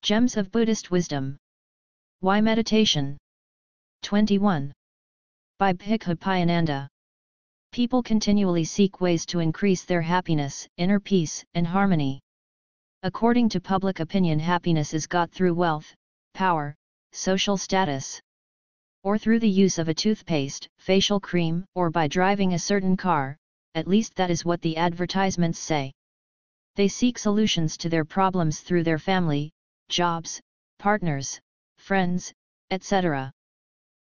Gems of Buddhist Wisdom. Why Meditation? 21. By Bhikkhu Piyananda. People continually seek ways to increase their happiness, inner peace, and harmony. According to public opinion, happiness is got through wealth, power, social status, or through the use of a toothpaste, facial cream, or by driving a certain car. At least that is what the advertisements say. They seek solutions to their problems through their family, jobs, partners, friends, etc.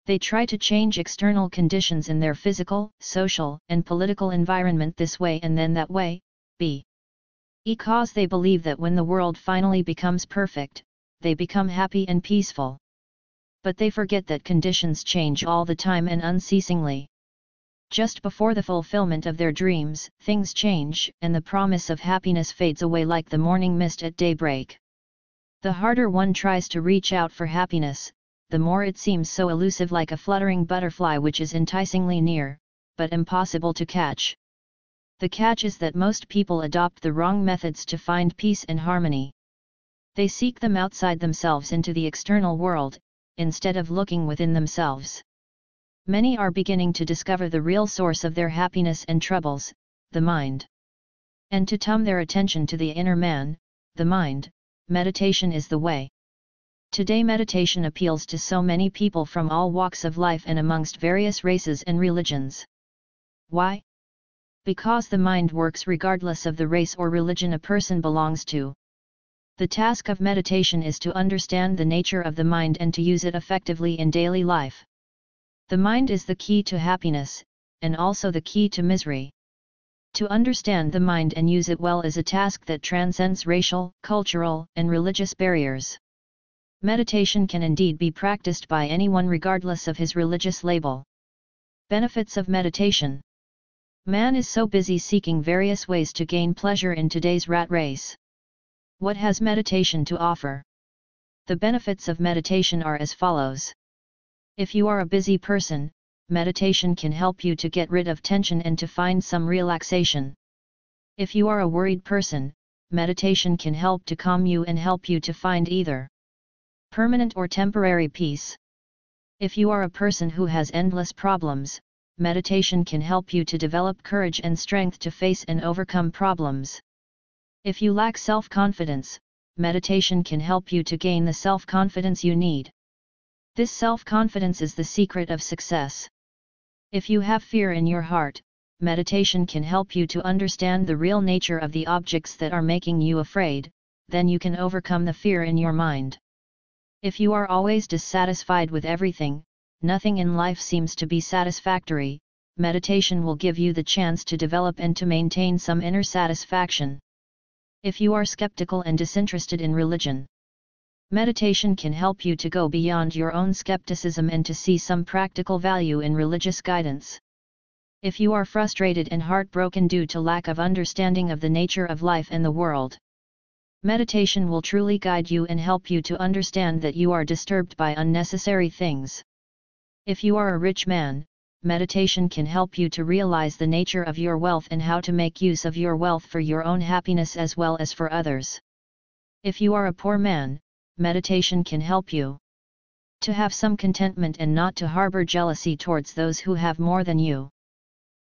They try to change external conditions in their physical, social, and political environment this way and then that way, because they believe that when the world finally becomes perfect, they become happy and peaceful. But they forget that conditions change all the time and unceasingly. Just before the fulfillment of their dreams, things change, and the promise of happiness fades away like the morning mist at daybreak. The harder one tries to reach out for happiness, the more it seems so elusive, like a fluttering butterfly which is enticingly near, but impossible to catch. The catch is that most people adopt the wrong methods to find peace and harmony. They seek them outside themselves into the external world, instead of looking within themselves. Many are beginning to discover the real source of their happiness and troubles, the mind. And to turn their attention to the inner man, the mind, meditation is the way. Today meditation appeals to so many people from all walks of life and amongst various races and religions. Why? Because the mind works regardless of the race or religion a person belongs to. The task of meditation is to understand the nature of the mind and to use it effectively in daily life. The mind is the key to happiness, and also the key to misery. To understand the mind and use it well is a task that transcends racial, cultural, and religious barriers. Meditation can indeed be practiced by anyone regardless of his religious label. Benefits of meditation. Man is so busy seeking various ways to gain pleasure in today's rat race. What has meditation to offer? The benefits of meditation are as follows. If you are a busy person, meditation can help you to get rid of tension and to find some relaxation. If you are a worried person, meditation can help to calm you and help you to find either permanent or temporary peace. If you are a person who has endless problems, meditation can help you to develop courage and strength to face and overcome problems. If you lack self-confidence, meditation can help you to gain the self-confidence you need. This self-confidence is the secret of success. If you have fear in your heart, meditation can help you to understand the real nature of the objects that are making you afraid, then you can overcome the fear in your mind. If you are always dissatisfied with everything, nothing in life seems to be satisfactory, meditation will give you the chance to develop and to maintain some inner satisfaction. If you are skeptical and disinterested in religion, meditation can help you to go beyond your own skepticism and to see some practical value in religious guidance. If you are frustrated and heartbroken due to lack of understanding of the nature of life and the world, meditation will truly guide you and help you to understand that you are disturbed by unnecessary things. If you are a rich man, meditation can help you to realize the nature of your wealth and how to make use of your wealth for your own happiness as well as for others. If you are a poor man, meditation can help you to have some contentment and not to harbor jealousy towards those who have more than you.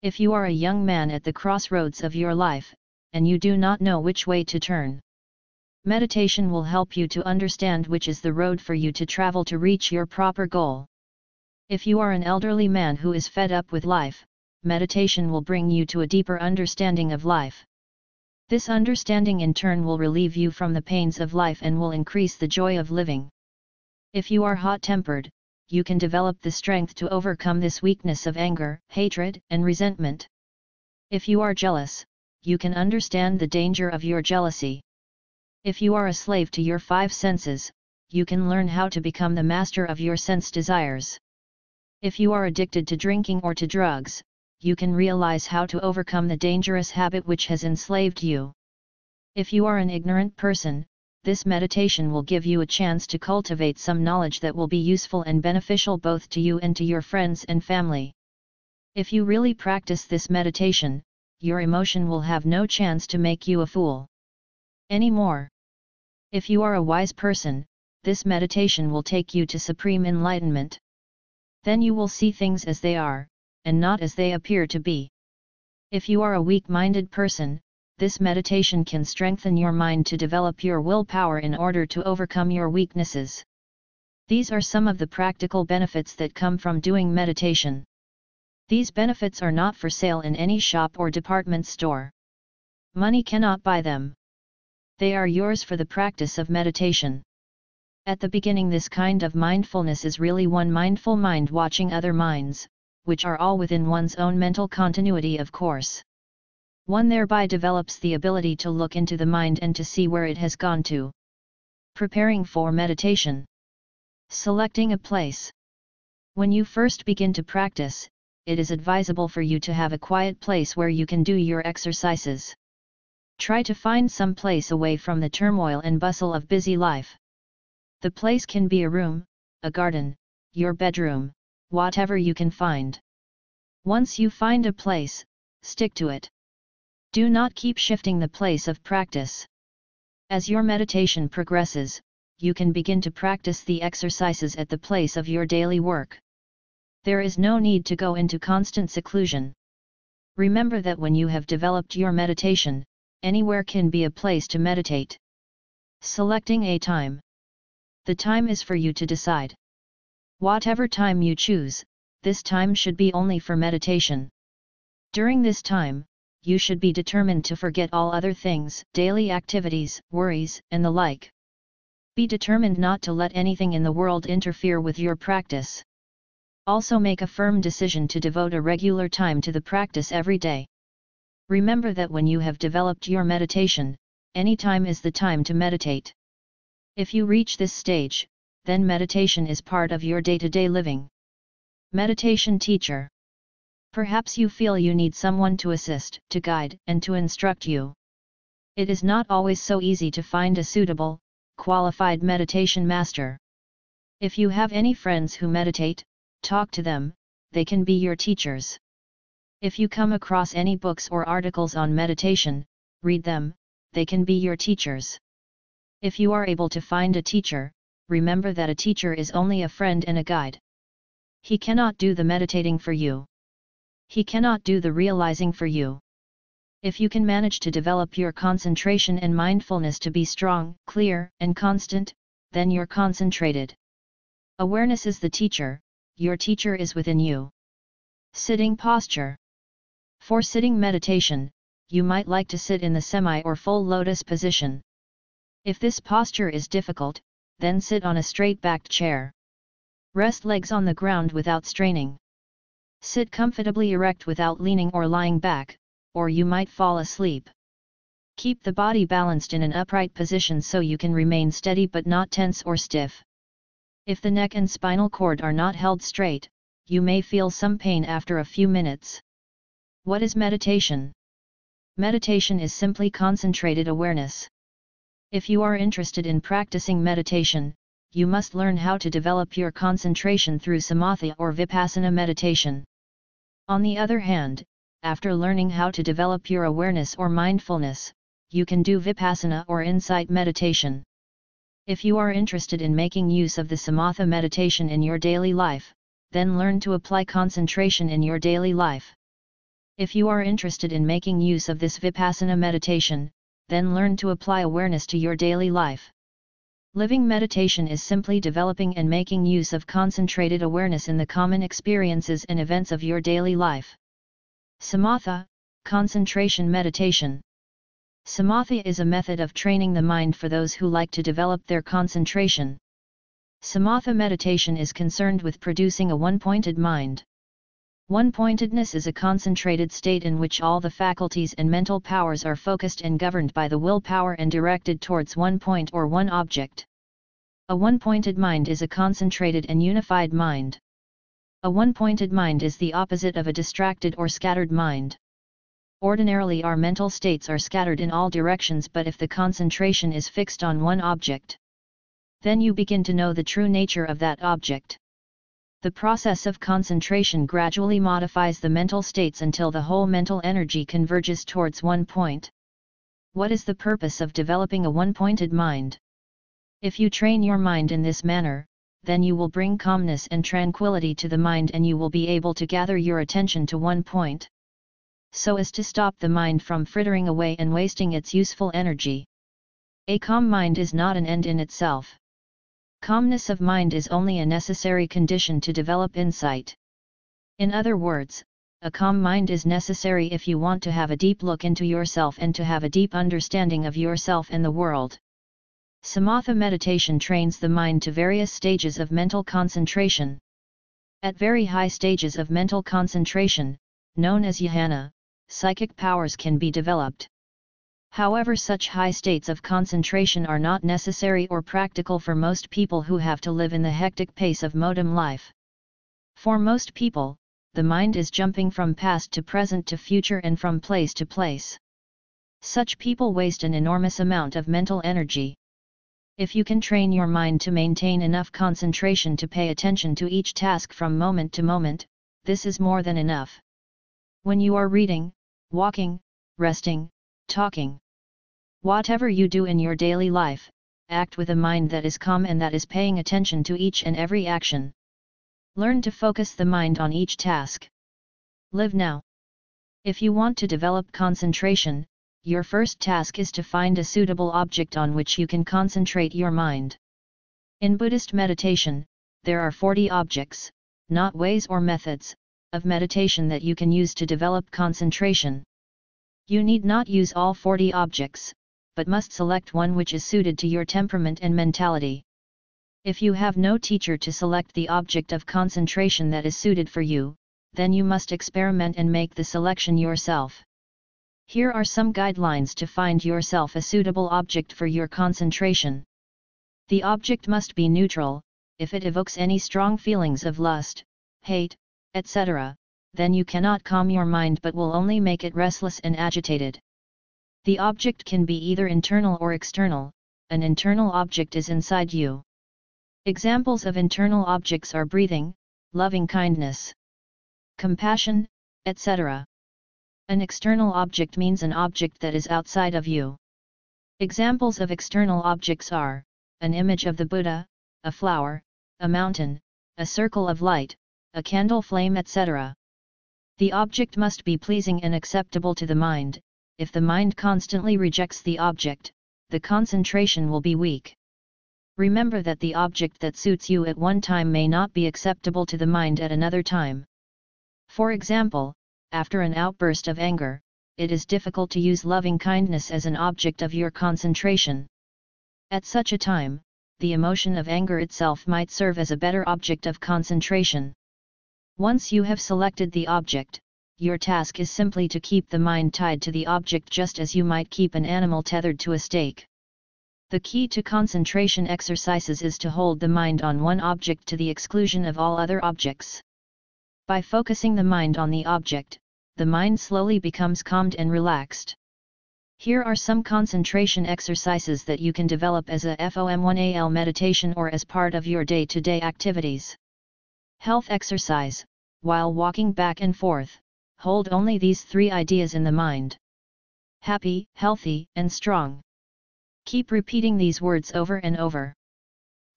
If you are a young man at the crossroads of your life, and you do not know which way to turn, meditation will help you to understand which is the road for you to travel to reach your proper goal. If you are an elderly man who is fed up with life, meditation will bring you to a deeper understanding of life. This understanding in turn will relieve you from the pains of life and will increase the joy of living. If you are hot-tempered, you can develop the strength to overcome this weakness of anger, hatred, and resentment. If you are jealous, you can understand the danger of your jealousy. If you are a slave to your five senses, you can learn how to become the master of your sense desires. If you are addicted to drinking or to drugs, you can realize how to overcome the dangerous habit which has enslaved you. If you are an ignorant person, this meditation will give you a chance to cultivate some knowledge that will be useful and beneficial both to you and to your friends and family. If you really practice this meditation, your emotion will have no chance to make you a fool anymore. If you are a wise person, this meditation will take you to supreme enlightenment. Then you will see things as they are, and not as they appear to be. If you are a weak-minded person, this meditation can strengthen your mind to develop your willpower in order to overcome your weaknesses. These are some of the practical benefits that come from doing meditation. These benefits are not for sale in any shop or department store. Money cannot buy them. They are yours for the practice of meditation. At the beginning, this kind of mindfulness is really one mindful mind watching other minds, which are all within one's own mental continuity, of course. One thereby develops the ability to look into the mind and to see where it has gone to. Preparing for meditation. Selecting a place. When you first begin to practice, it is advisable for you to have a quiet place where you can do your exercises. Try to find some place away from the turmoil and bustle of busy life. The place can be a room, a garden, your bedroom, whatever you can find. Once you find a place, stick to it. Do not keep shifting the place of practice. As your meditation progresses, you can begin to practice the exercises at the place of your daily work. There is no need to go into constant seclusion. Remember that when you have developed your meditation, anywhere can be a place to meditate. Selecting a time. The time is for you to decide. Whatever time you choose, this time should be only for meditation. During this time, you should be determined to forget all other things, daily activities, worries, and the like. Be determined not to let anything in the world interfere with your practice. Also make a firm decision to devote a regular time to the practice every day. Remember that when you have developed your meditation, any time is the time to meditate. If you reach this stage, then meditation is part of your day-to-day living. Meditation teacher. Perhaps you feel you need someone to assist, to guide, and to instruct you. It is not always so easy to find a suitable, qualified meditation master. If you have any friends who meditate, talk to them, they can be your teachers. If you come across any books or articles on meditation, read them, they can be your teachers. If you are able to find a teacher, remember that a teacher is only a friend and a guide. He cannot do the meditating for you. He cannot do the realizing for you. If you can manage to develop your concentration and mindfulness to be strong, clear, and constant, then you're concentrated. Awareness is the teacher, your teacher is within you. Sitting posture. For sitting meditation, you might like to sit in the semi or full lotus position. If this posture is difficult, then sit on a straight-backed chair. Rest legs on the ground without straining. Sit comfortably erect without leaning or lying back, or you might fall asleep. Keep the body balanced in an upright position so you can remain steady but not tense or stiff. If the neck and spinal cord are not held straight, you may feel some pain after a few minutes. What is meditation? Meditation is simply concentrated awareness. If you are interested in practicing meditation, you must learn how to develop your concentration through samatha or vipassana meditation. On the other hand, after learning how to develop your awareness or mindfulness, you can do vipassana or insight meditation. If you are interested in making use of the samatha meditation in your daily life, then learn to apply concentration in your daily life. If you are interested in making use of this vipassana meditation, then learn to apply awareness to your daily life. Living meditation is simply developing and making use of concentrated awareness in the common experiences and events of your daily life. Samatha, concentration meditation. Samatha is a method of training the mind for those who like to develop their concentration. Samatha meditation is concerned with producing a one-pointed mind. One-pointedness is a concentrated state in which all the faculties and mental powers are focused and governed by the willpower and directed towards one point or one object. A one-pointed mind is a concentrated and unified mind. A one-pointed mind is the opposite of a distracted or scattered mind. Ordinarily our mental states are scattered in all directions, but if the concentration is fixed on one object, then you begin to know the true nature of that object. The process of concentration gradually modifies the mental states until the whole mental energy converges towards one point. What is the purpose of developing a one-pointed mind? If you train your mind in this manner, then you will bring calmness and tranquility to the mind, and you will be able to gather your attention to one point, so as to stop the mind from frittering away and wasting its useful energy. A calm mind is not an end in itself. Calmness of mind is only a necessary condition to develop insight. In other words, a calm mind is necessary if you want to have a deep look into yourself and to have a deep understanding of yourself and the world. Samatha meditation trains the mind to various stages of mental concentration. At very high stages of mental concentration, known as jhana, psychic powers can be developed. However, such high states of concentration are not necessary or practical for most people who have to live in the hectic pace of modern life. For most people, the mind is jumping from past to present to future and from place to place. Such people waste an enormous amount of mental energy. If you can train your mind to maintain enough concentration to pay attention to each task from moment to moment, this is more than enough. When you are reading, walking, resting, talking, whatever you do in your daily life, act with a mind that is calm and that is paying attention to each and every action. Learn to focus the mind on each task. Live now. If you want to develop concentration, your first task is to find a suitable object on which you can concentrate your mind. In Buddhist meditation, there are 40 objects, not ways or methods, of meditation that you can use to develop concentration. You need not use all 40 objects, but must select one which is suited to your temperament and mentality. If you have no teacher to select the object of concentration that is suited for you, then you must experiment and make the selection yourself. Here are some guidelines to find yourself a suitable object for your concentration. The object must be neutral. If it evokes any strong feelings of lust, hate, etc., then you cannot calm your mind but will only make it restless and agitated. The object can be either internal or external. An internal object is inside you. Examples of internal objects are breathing, loving kindness, compassion, etc. An external object means an object that is outside of you. Examples of external objects are an image of the Buddha, a flower, a mountain, a circle of light, a candle flame, etc. The object must be pleasing and acceptable to the mind. If the mind constantly rejects the object, the concentration will be weak. Remember that the object that suits you at one time may not be acceptable to the mind at another time. For example, after an outburst of anger, it is difficult to use loving kindness as an object of your concentration. At such a time, the emotion of anger itself might serve as a better object of concentration. Once you have selected the object, your task is simply to keep the mind tied to the object just as you might keep an animal tethered to a stake. The key to concentration exercises is to hold the mind on one object to the exclusion of all other objects. By focusing the mind on the object, the mind slowly becomes calmed and relaxed. Here are some concentration exercises that you can develop as a FOM1AL meditation or as part of your day-to-day activities. Health exercise. While walking back and forth, hold only these 3 ideas in the mind: happy, healthy, and strong. Keep repeating these words over and over.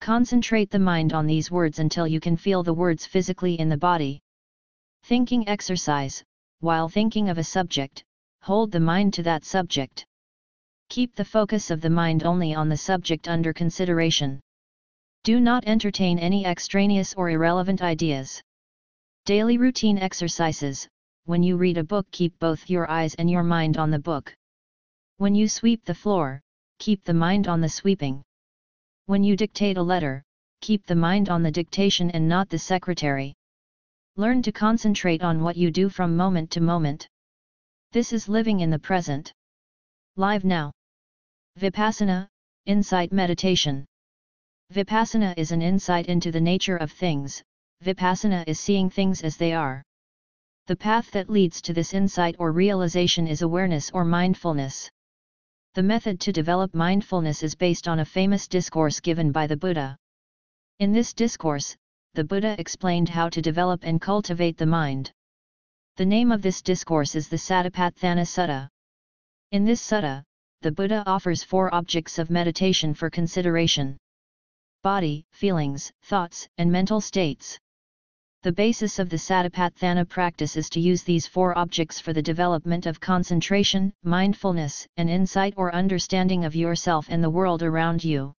Concentrate the mind on these words until you can feel the words physically in the body. Thinking exercise. While thinking of a subject, hold the mind to that subject. Keep the focus of the mind only on the subject under consideration. Do not entertain any extraneous or irrelevant ideas. Daily routine exercises. When you read a book, keep both your eyes and your mind on the book. When you sweep the floor, keep the mind on the sweeping. When you dictate a letter, keep the mind on the dictation and not the secretary. Learn to concentrate on what you do from moment to moment. This is living in the present. Live now. Vipassana, insight meditation. Vipassana is an insight into the nature of things. Vipassana is seeing things as they are. The path that leads to this insight or realization is awareness or mindfulness. The method to develop mindfulness is based on a famous discourse given by the Buddha. In this discourse, the Buddha explained how to develop and cultivate the mind. The name of this discourse is the Satipatthana Sutta. In this sutta, the Buddha offers 4 objects of meditation for consideration. body, feelings, thoughts, and mental states. The basis of the Satipatthana practice is to use these four objects for the development of concentration, mindfulness, and insight or understanding of yourself and the world around you.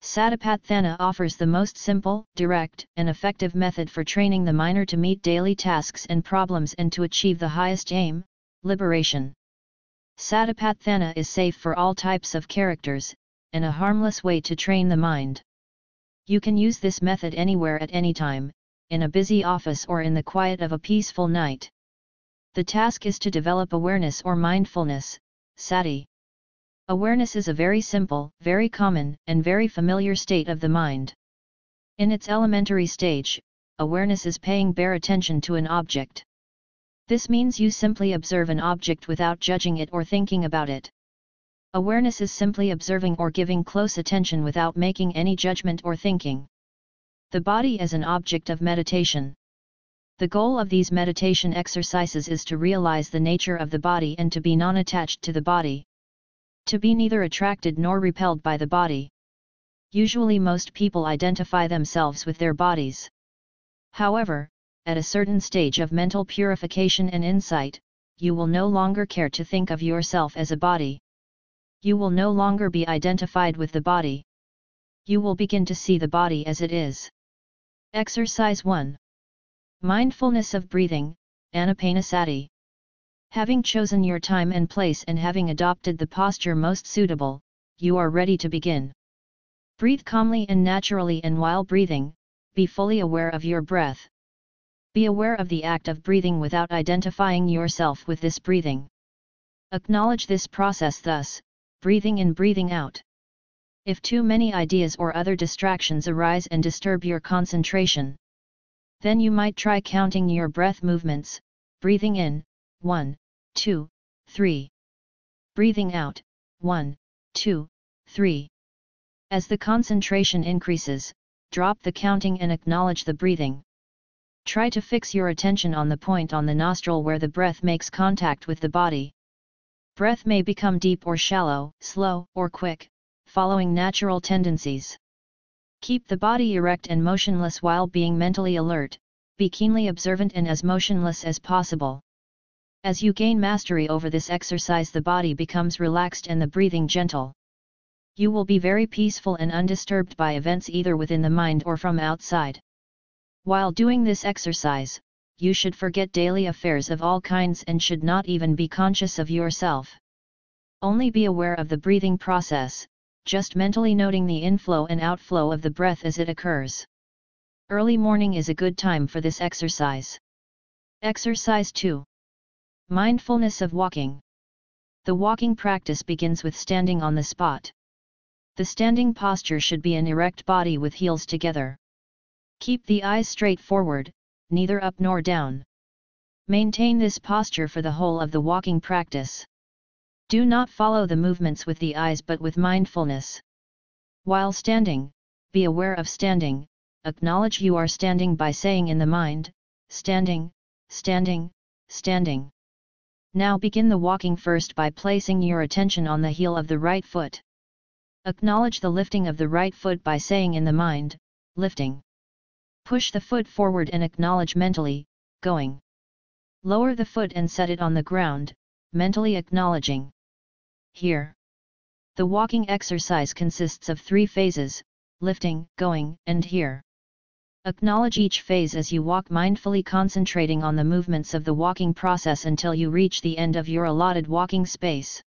Satipatthana offers the most simple, direct, and effective method for training the mind to meet daily tasks and problems and to achieve the highest aim, liberation. Satipatthana is safe for all types of characters, and a harmless way to train the mind. You can use this method anywhere at any time, in a busy office or in the quiet of a peaceful night. The task is to develop awareness or mindfulness, sati. Awareness is a very simple, very common, and very familiar state of the mind. In its elementary stage, awareness is paying bare attention to an object. This means you simply observe an object without judging it or thinking about it. Awareness is simply observing or giving close attention without making any judgment or thinking. The body as an object of meditation. The goal of these meditation exercises is to realize the nature of the body and to be non-attached to the body. To be neither attracted nor repelled by the body. Usually most people identify themselves with their bodies. However, at a certain stage of mental purification and insight, you will no longer care to think of yourself as a body. You will no longer be identified with the body. You will begin to see the body as it is. Exercise 1. Mindfulness of breathing, Anapanasati. Having chosen your time and place and having adopted the posture most suitable, you are ready to begin. Breathe calmly and naturally, and while breathing, be fully aware of your breath. Be aware of the act of breathing without identifying yourself with this breathing. Acknowledge this process thus, breathing in, breathing out. If too many ideas or other distractions arise and disturb your concentration, then you might try counting your breath movements, breathing in, 1, 2, 3. Breathing out, 1, 2, 3. As the concentration increases, drop the counting and acknowledge the breathing. Try to fix your attention on the point on the nostril where the breath makes contact with the body. Breath may become deep or shallow, slow or quick, following natural tendencies. Keep the body erect and motionless while being mentally alert, be keenly observant and as motionless as possible. As you gain mastery over this exercise, the body becomes relaxed and the breathing gentle. You will be very peaceful and undisturbed by events either within the mind or from outside. While doing this exercise, you should forget daily affairs of all kinds and should not even be conscious of yourself. Only be aware of the breathing process, just mentally noting the inflow and outflow of the breath as it occurs. Early morning is a good time for this exercise. Exercise 2. Mindfulness of walking. The walking practice begins with standing on the spot. The standing posture should be an erect body with heels together. Keep the eyes straight forward, neither up nor down. Maintain this posture for the whole of the walking practice. Do not follow the movements with the eyes but with mindfulness. While standing, be aware of standing, acknowledge you are standing by saying in the mind, standing, standing, standing. Now begin the walking first by placing your attention on the heel of the right foot. Acknowledge the lifting of the right foot by saying in the mind, lifting. Push the foot forward and acknowledge mentally, going. Lower the foot and set it on the ground, mentally acknowledging. Here. The walking exercise consists of 3 phases, lifting, going, and here. Acknowledge each phase as you walk, mindfully concentrating on the movements of the walking process until you reach the end of your allotted walking space.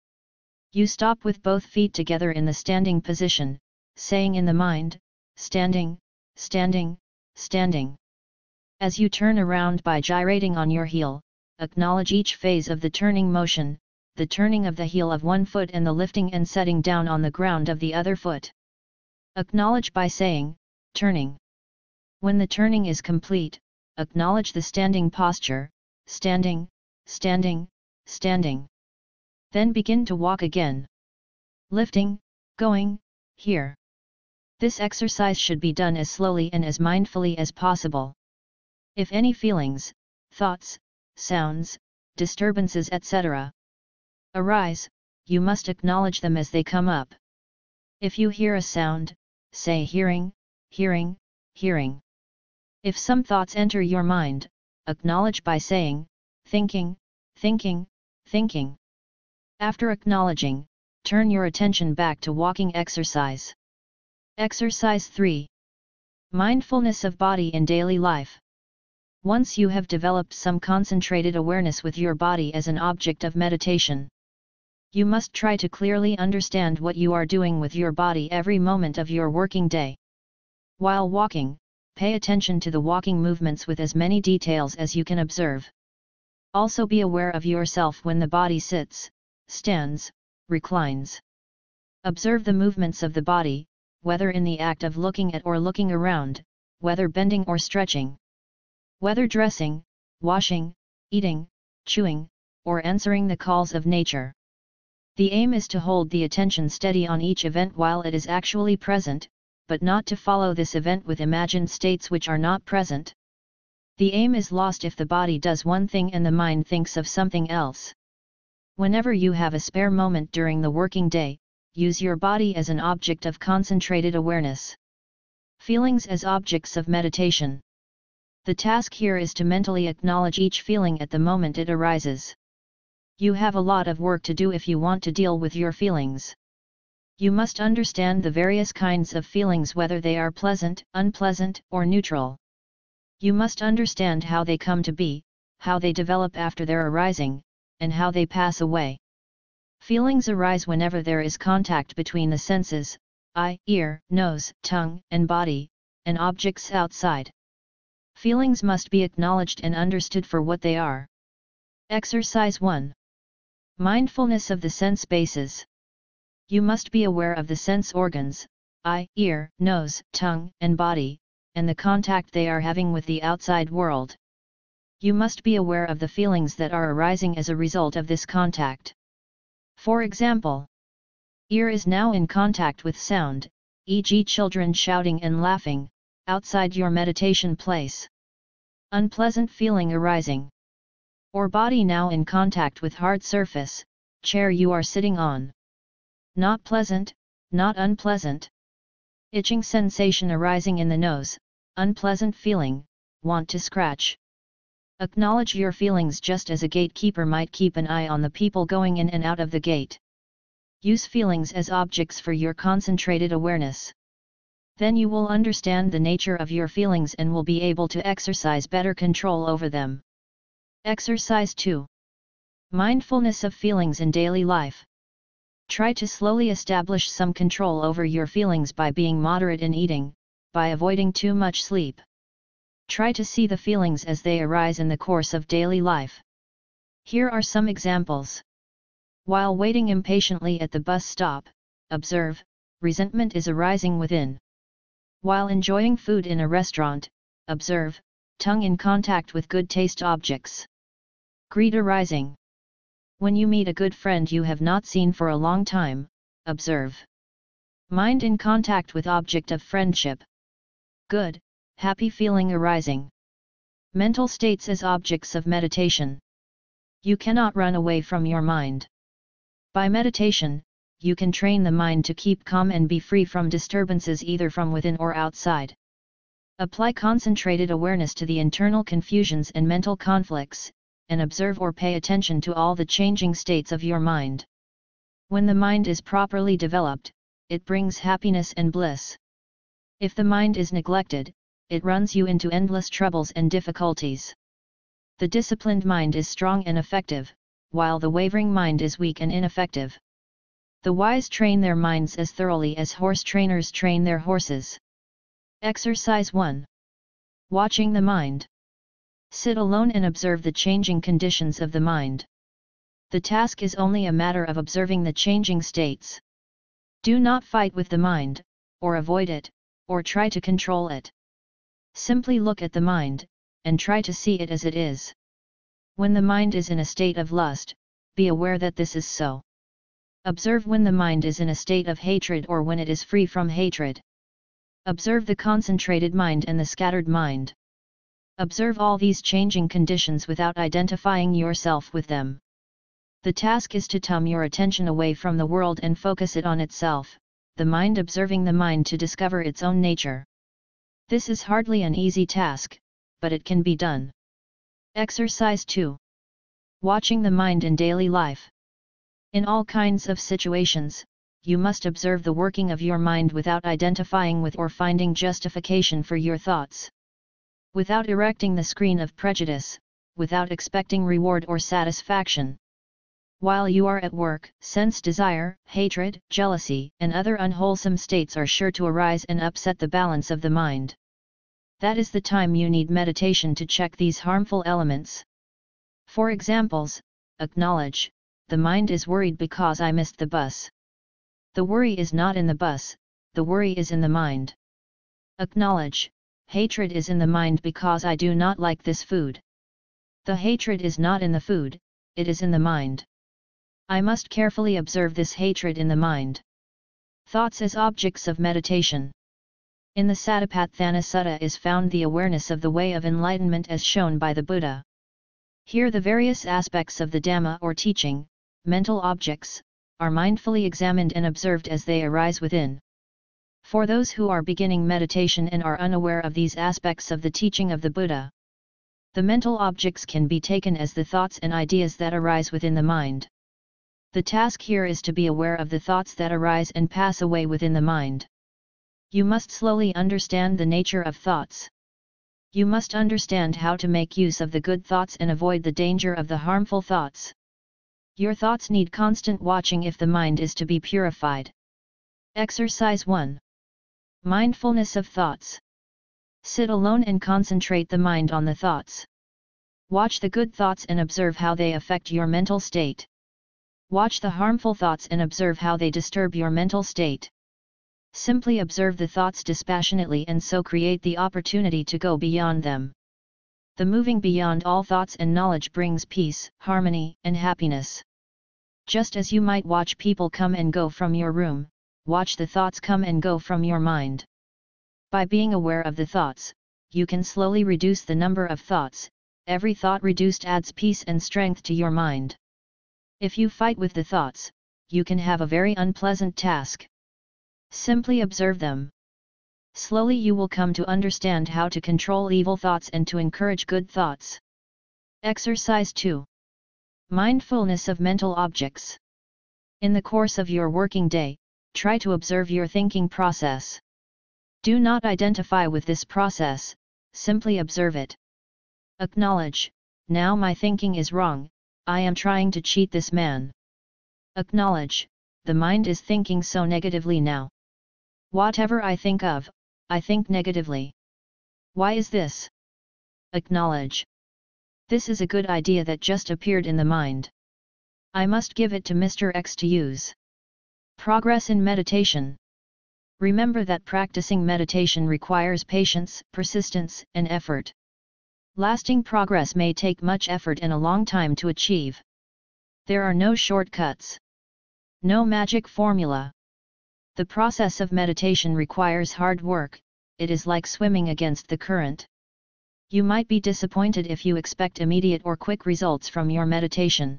You stop with both feet together in the standing position, saying in the mind, standing, standing, standing. As you turn around by gyrating on your heel, acknowledge each phase of the turning motion, the turning of the heel of one foot and the lifting and setting down on the ground of the other foot. Acknowledge by saying, turning. When the turning is complete, acknowledge the standing posture, standing, standing, standing. Then begin to walk again. Lifting, going, here. This exercise should be done as slowly and as mindfully as possible. If any feelings, thoughts, sounds, disturbances etc. arise, you must acknowledge them as they come up. If you hear a sound, say hearing, hearing, hearing. If some thoughts enter your mind, acknowledge by saying, thinking, thinking, thinking. After acknowledging, turn your attention back to walking exercise. Exercise 3. Mindfulness of body in daily life. Once you have developed some concentrated awareness with your body as an object of meditation, you must try to clearly understand what you are doing with your body every moment of your working day. While walking, pay attention to the walking movements with as many details as you can observe. Also be aware of yourself when the body sits, stands, reclines. Observe the movements of the body, whether in the act of looking at or looking around, whether bending or stretching, whether dressing, washing, eating, chewing, or answering the calls of nature. The aim is to hold the attention steady on each event while it is actually present, but not to follow this event with imagined states which are not present. The aim is lost if the body does one thing and the mind thinks of something else. Whenever you have a spare moment during the working day, use your body as an object of concentrated awareness. Feelings as objects of meditation. The task here is to mentally acknowledge each feeling at the moment it arises. You have a lot of work to do if you want to deal with your feelings. You must understand the various kinds of feelings, whether they are pleasant, unpleasant, or neutral. You must understand how they come to be, how they develop after their arising, and how they pass away. Feelings arise whenever there is contact between the senses, eye, ear, nose, tongue, and body, and objects outside. Feelings must be acknowledged and understood for what they are. Exercise 1. Mindfulness of the sense bases. You must be aware of the sense organs, eye, ear, nose, tongue, and body, and the contact they are having with the outside world. You must be aware of the feelings that are arising as a result of this contact. For example, ear is now in contact with sound, e.g. children shouting and laughing, outside your meditation place. Unpleasant feeling arising. Or body now in contact with hard surface, chair you are sitting on. Not pleasant, not unpleasant. Itching sensation arising in the nose, unpleasant feeling, want to scratch. Acknowledge your feelings just as a gatekeeper might keep an eye on the people going in and out of the gate. Use feelings as objects for your concentrated awareness. Then you will understand the nature of your feelings and will be able to exercise better control over them. Exercise 2. Mindfulness of feelings in daily life. Try to slowly establish some control over your feelings by being moderate in eating, by avoiding too much sleep. Try to see the feelings as they arise in the course of daily life. Here are some examples. While waiting impatiently at the bus stop, observe, resentment is arising within. While enjoying food in a restaurant, observe, tongue in contact with good taste objects. Greed arising. When you meet a good friend you have not seen for a long time, observe. Mind in contact with object of friendship. Good, happy feeling arising. Mental states as objects of meditation. You cannot run away from your mind. By meditation, you can train the mind to keep calm and be free from disturbances either from within or outside. Apply concentrated awareness to the internal confusions and mental conflicts, and observe or pay attention to all the changing states of your mind. When the mind is properly developed, it brings happiness and bliss. If the mind is neglected, it runs you into endless troubles and difficulties. The disciplined mind is strong and effective, while the wavering mind is weak and ineffective. The wise train their minds as thoroughly as horse trainers train their horses. Exercise 1. Watching the mind. Sit alone and observe the changing conditions of the mind. The task is only a matter of observing the changing states. Do not fight with the mind, or avoid it, or try to control it. Simply look at the mind, and try to see it as it is. When the mind is in a state of lust, be aware that this is so. Observe when the mind is in a state of hatred or when it is free from hatred. Observe the concentrated mind and the scattered mind. Observe all these changing conditions without identifying yourself with them. The task is to turn your attention away from the world and focus it on itself, the mind observing the mind to discover its own nature. This is hardly an easy task, but it can be done. Exercise 2. Watching the mind in daily life. In all kinds of situations, you must observe the working of your mind without identifying with or finding justification for your thoughts. Without erecting the screen of prejudice, without expecting reward or satisfaction. While you are at work, sense desire, hatred, jealousy, and other unwholesome states are sure to arise and upset the balance of the mind. That is the time you need meditation to check these harmful elements. For examples, acknowledge, the mind is worried because I missed the bus. The worry is not in the bus, the worry is in the mind. Acknowledge, hatred is in the mind because I do not like this food. The hatred is not in the food, it is in the mind. I must carefully observe this hatred in the mind. Thoughts as objects of meditation. In the Satipatthana Sutta is found the awareness of the way of enlightenment as shown by the Buddha. Here the various aspects of the Dhamma or teaching, mental objects, are mindfully examined and observed as they arise within. For those who are beginning meditation and are unaware of these aspects of the teaching of the Buddha, the mental objects can be taken as the thoughts and ideas that arise within the mind. The task here is to be aware of the thoughts that arise and pass away within the mind. You must slowly understand the nature of thoughts. You must understand how to make use of the good thoughts and avoid the danger of the harmful thoughts. Your thoughts need constant watching if the mind is to be purified. Exercise 1. Mindfulness of thoughts. Sit alone and concentrate the mind on the thoughts. Watch the good thoughts and observe how they affect your mental state. Watch the harmful thoughts and observe how they disturb your mental state. Simply observe the thoughts dispassionately and so create the opportunity to go beyond them. The moving beyond all thoughts and knowledge brings peace, harmony, and happiness. Just as you might watch people come and go from your room, watch the thoughts come and go from your mind. By being aware of the thoughts, you can slowly reduce the number of thoughts. Every thought reduced adds peace and strength to your mind. If you fight with the thoughts, you can have a very unpleasant task. Simply observe them. Slowly you will come to understand how to control evil thoughts and to encourage good thoughts. Exercise 2. Mindfulness of mental objects. In the course of your working day, try to observe your thinking process. Do not identify with this process, simply observe it. Acknowledge, now my thinking is wrong, I am trying to cheat this man. Acknowledge, the mind is thinking so negatively now. Whatever I think of, I think negatively. Why is this? Acknowledge. This is a good idea that just appeared in the mind. I must give it to Mr. X to use. Progress in meditation. Remember that practicing meditation requires patience, persistence, and effort. Lasting progress may take much effort and a long time to achieve. There are no shortcuts. No magic formula. The process of meditation requires hard work, it is like swimming against the current. You might be disappointed if you expect immediate or quick results from your meditation.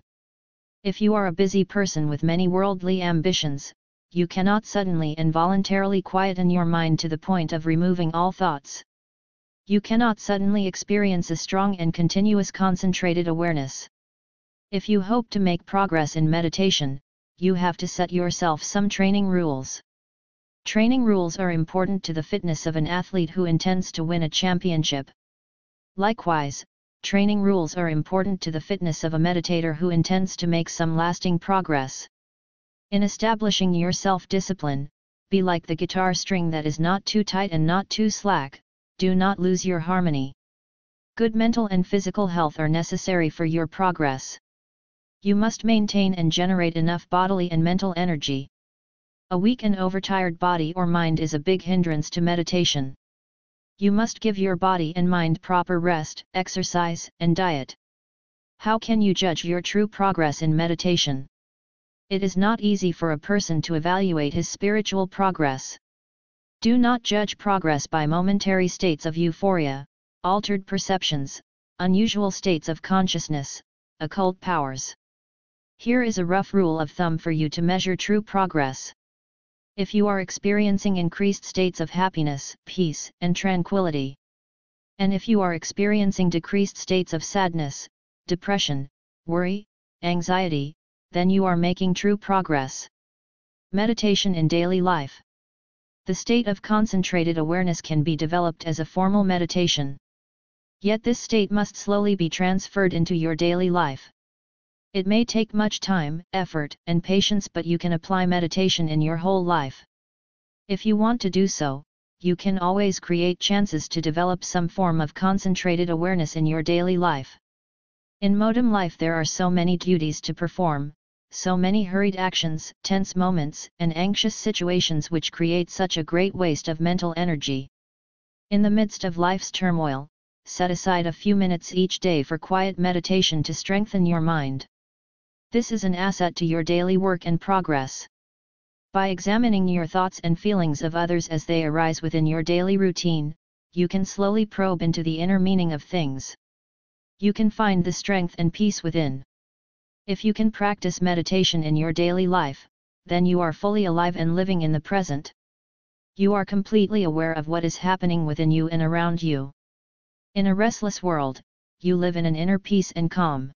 If you are a busy person with many worldly ambitions, you cannot suddenly and voluntarily quieten your mind to the point of removing all thoughts. You cannot suddenly experience a strong and continuous concentrated awareness. If you hope to make progress in meditation, you have to set yourself some training rules. Training rules are important to the fitness of an athlete who intends to win a championship. Likewise, training rules are important to the fitness of a meditator who intends to make some lasting progress. In establishing your self-discipline, be like the guitar string that is not too tight and not too slack, do not lose your harmony. Good mental and physical health are necessary for your progress. You must maintain and generate enough bodily and mental energy. A weak and overtired body or mind is a big hindrance to meditation. You must give your body and mind proper rest, exercise, and diet. How can you judge your true progress in meditation? It is not easy for a person to evaluate his spiritual progress. Do not judge progress by momentary states of euphoria, altered perceptions, unusual states of consciousness, occult powers. Here is a rough rule of thumb for you to measure true progress. If you are experiencing increased states of happiness, peace, and tranquility, and if you are experiencing decreased states of sadness, depression, worry, anxiety, then you are making true progress. Meditation in daily life. The state of concentrated awareness can be developed as a formal meditation. Yet this state must slowly be transferred into your daily life. It may take much time, effort, and patience, but you can apply meditation in your whole life. If you want to do so, you can always create chances to develop some form of concentrated awareness in your daily life. In modern life there are so many duties to perform, so many hurried actions, tense moments, and anxious situations which create such a great waste of mental energy. In the midst of life's turmoil, set aside a few minutes each day for quiet meditation to strengthen your mind. This is an asset to your daily work and progress. By examining your thoughts and feelings of others as they arise within your daily routine, you can slowly probe into the inner meaning of things. You can find the strength and peace within. If you can practice meditation in your daily life, then you are fully alive and living in the present. You are completely aware of what is happening within you and around you. In a restless world, you live in an inner peace and calm.